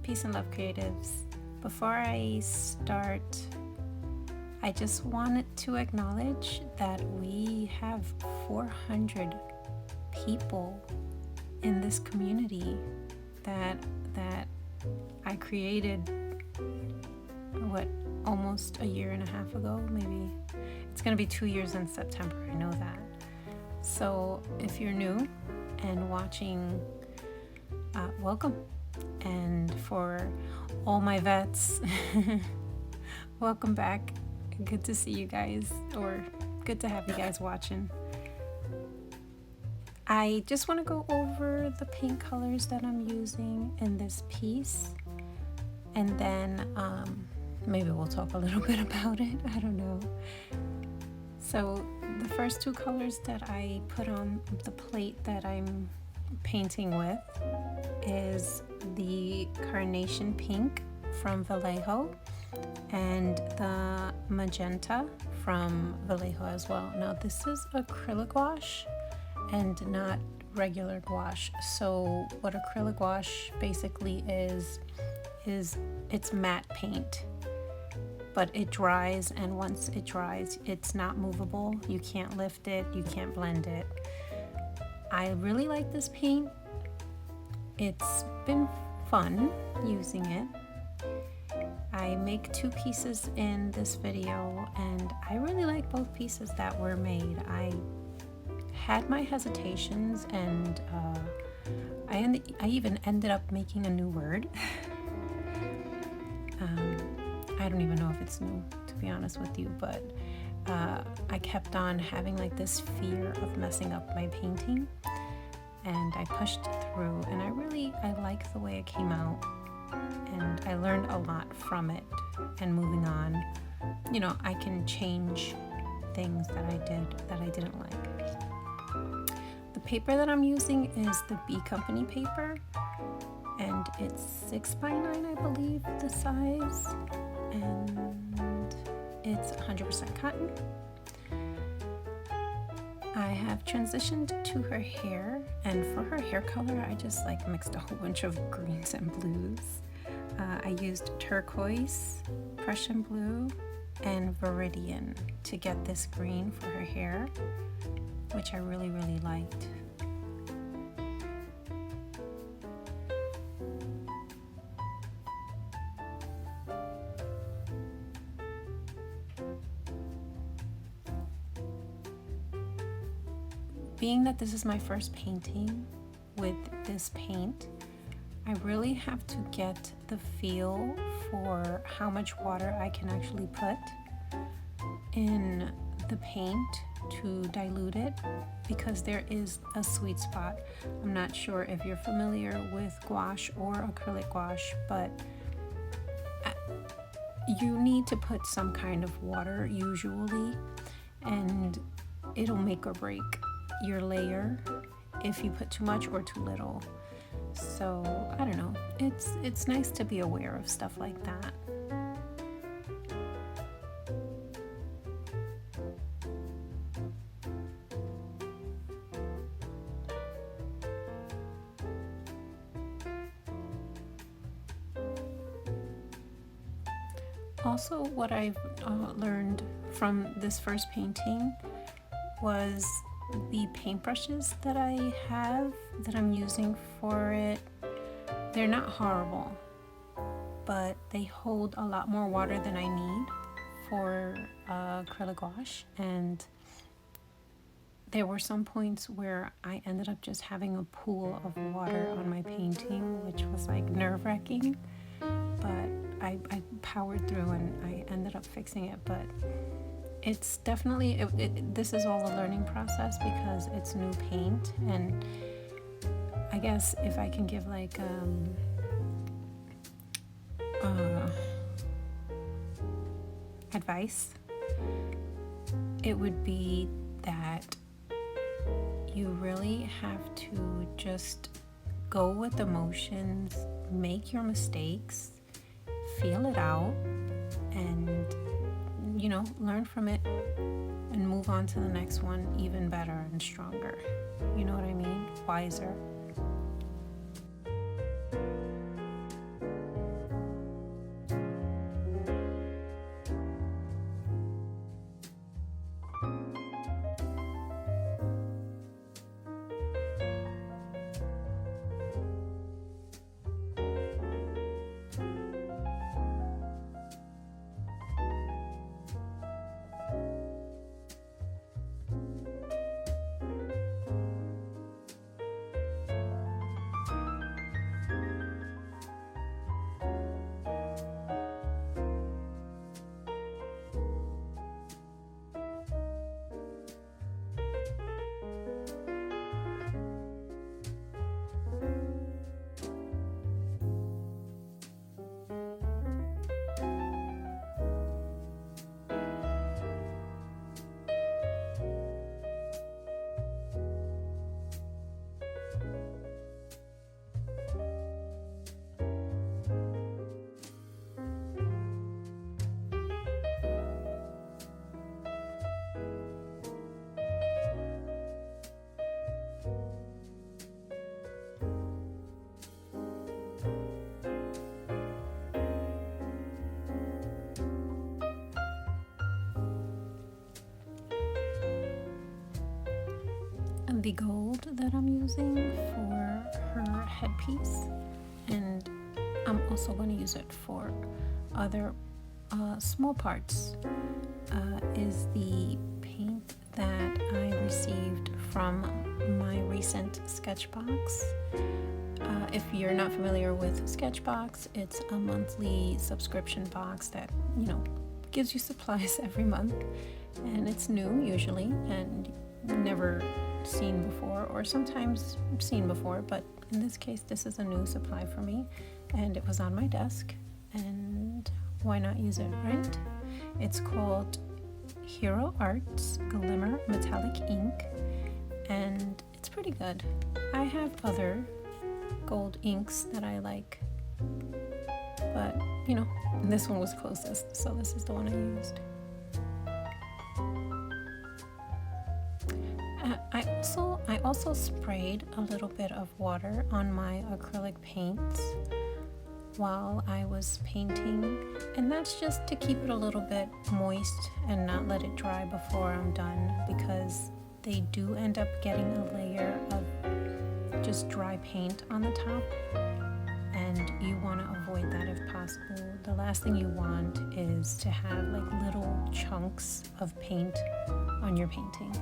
Peace and love, creatives. Before I start, I just wanted to acknowledge that we have 400 people in this community that I created almost a year and a half ago. Maybe it's gonna be 2 years in September, I know that. So if you're new and watching, welcome. And for all my vets, welcome back. Good to see you guys, or good to have you guys watching. I just want to go over the paint colors that I'm using in this piece, and then maybe we'll talk a little bit about it. I don't know. So the first two colors that I put on the plate that I'm painting with is the Carnation Pink from Vallejo and the Magenta from Vallejo as well. Now this is acrylic gouache and not regular gouache. So what acrylic gouache basically is it's matte paint, but it dries, and once it dries, it's not movable. You can't lift it, you can't blend it. I really like this paint. It's been fun using it. I make 2 pieces in this video, and I really like both pieces that were made. I had my hesitations, and I even ended up making a new word. I don't even know if it's new, to be honest with you, but I kept on having like this fear of messing up my painting, and I pushed through, and I like the way it came out, and I learned a lot from it. And moving on, you know, I can change things that I didn't like. The paper that I'm using is the B Company paper, and it's 6x9, I believe, the size, and it's 100% cotton. I have transitioned to her hair, and for her hair color, I just like mixed a whole bunch of greens and blues. I used turquoise, Prussian blue, and Viridian to get this green for her hair, which I really liked. Being that this is my first painting with this paint, I really have to get the feel for how much water I can actually put in the paint to dilute it, because there is a sweet spot. I'm not sure if you're familiar with gouache or acrylic gouache, but you need to put some kind of water usually, and it'll make or break your layer if you put too much or too little. So I don't know, it's nice to be aware of stuff like that. Also, what I've learned from this first painting was the paintbrushes that I have that I'm using for it. They're not horrible, but they hold a lot more water than I need for acrylic gouache, and there were some points where I ended up just having a pool of water on my painting, which was like nerve-wracking, but I powered through and I ended up fixing it. But it's definitely, this is all a learning process because it's new paint. And I guess if I can give like advice, it would be that you really have to just go with the motions, make your mistakes, feel it out, and you know, learn from it and move on to the next one even better and stronger. You know what I mean? Wiser. ruby gold that I'm using for her headpiece, and I'm also going to use it for other small parts. Is the paint that I received from my recent Sketchbox. If you're not familiar with Sketchbox, it's a monthly subscription box that, gives you supplies every month, and it's new usually and never seen before, or sometimes seen before, but in this case this is a new supply for me, and it was on my desk, and why not use it, right? It's called Hero Arts Glimmer Metallic Ink, and it's pretty good. I have other gold inks that I like, but this one was closest, so this is the one I used. I also sprayed a little bit of water on my acrylic paints while I was painting, and that's just to keep it a little bit moist and not let it dry before I'm done, because they do end up getting a layer of just dry paint on the top, and you want to avoid that if possible. The last thing you want is to have like little chunks of paint on your painting.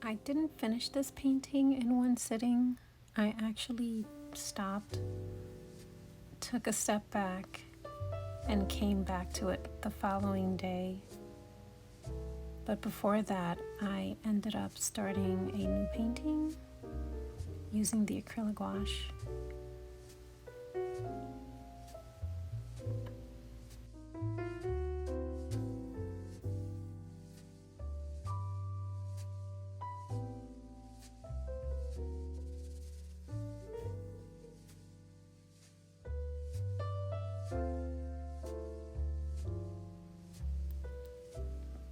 I didn't finish this painting in one sitting. I actually stopped, took a step back, and came back to it the following day. But before that, I ended up starting a new painting using the acrylic gouache.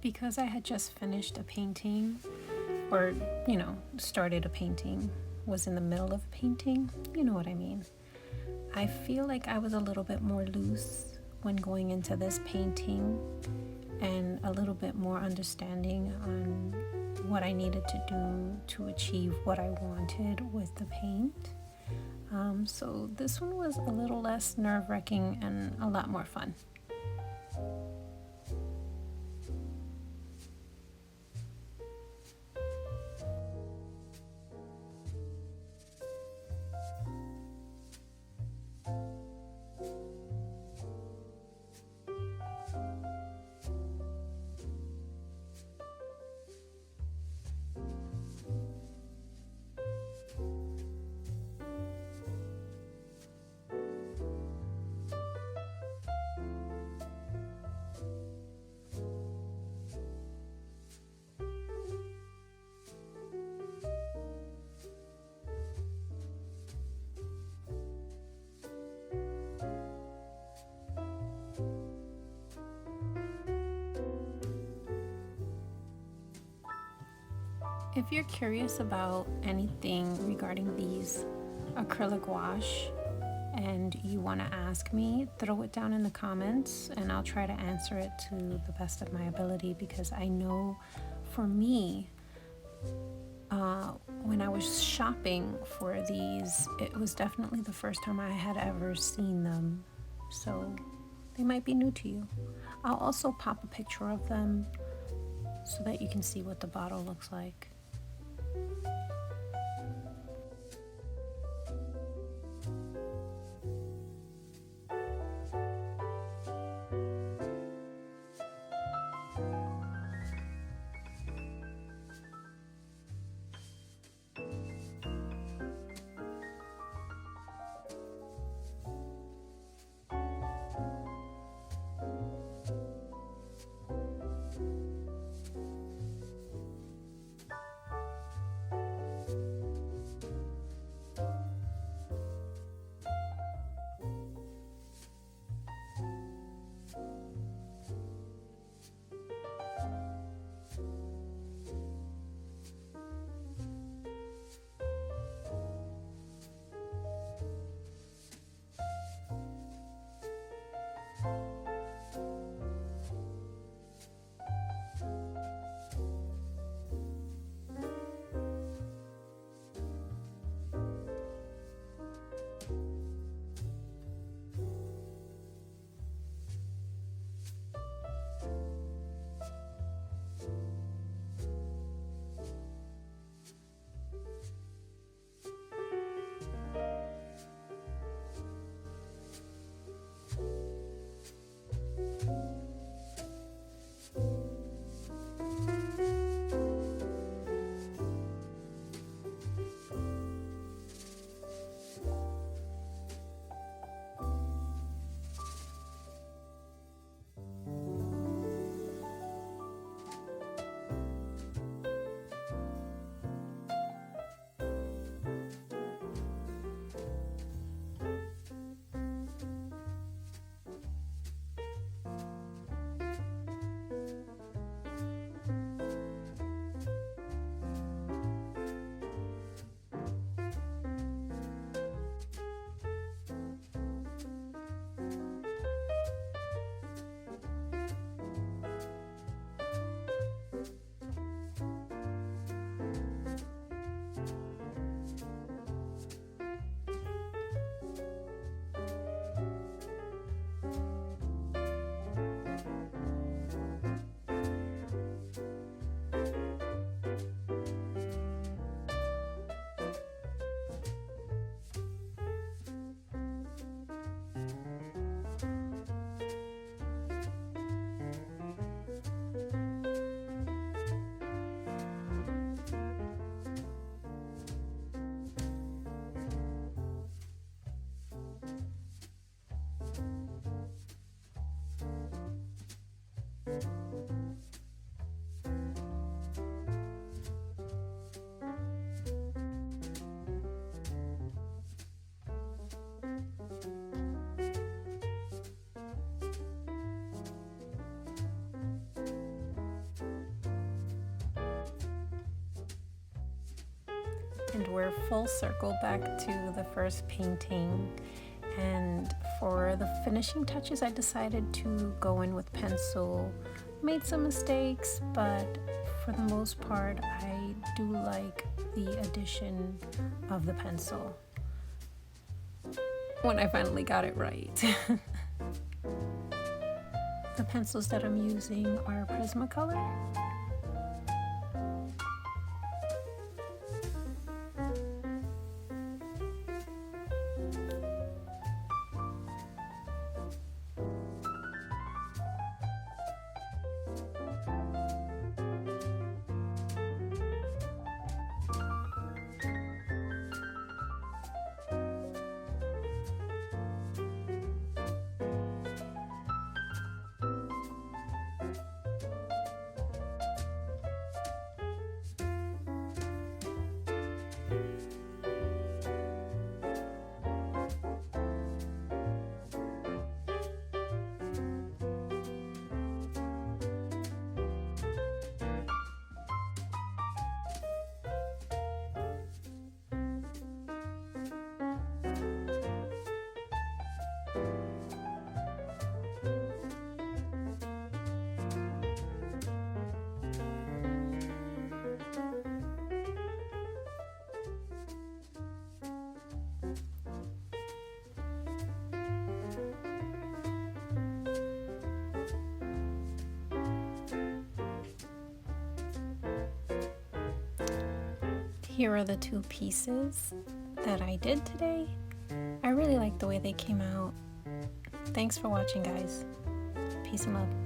Because I had just finished a painting, or, started a painting, was in the middle of a painting, you know what I mean. I feel like I was a little bit more loose when going into this painting, and a little bit more understanding on what I needed to do to achieve what I wanted with the paint. So this one was a little less nerve-wracking and a lot more fun. If you're curious about anything regarding these acrylic gouache and you want to ask me, throw it down in the comments and I'll try to answer it to the best of my ability, because I know for me, when I was shopping for these, it was definitely the first time I had ever seen them, so they might be new to you. I'll also pop a picture of them so that you can see what the bottle looks like. And we're full circle back to the first painting, and for the finishing touches I decided to go in with pencil. Made some mistakes, but for the most part I do like the addition of the pencil when I finally got it right. The pencils that I'm using are Prismacolor. Here are the two pieces that I did today. I really like the way they came out. Thanks for watching, guys. Peace and love.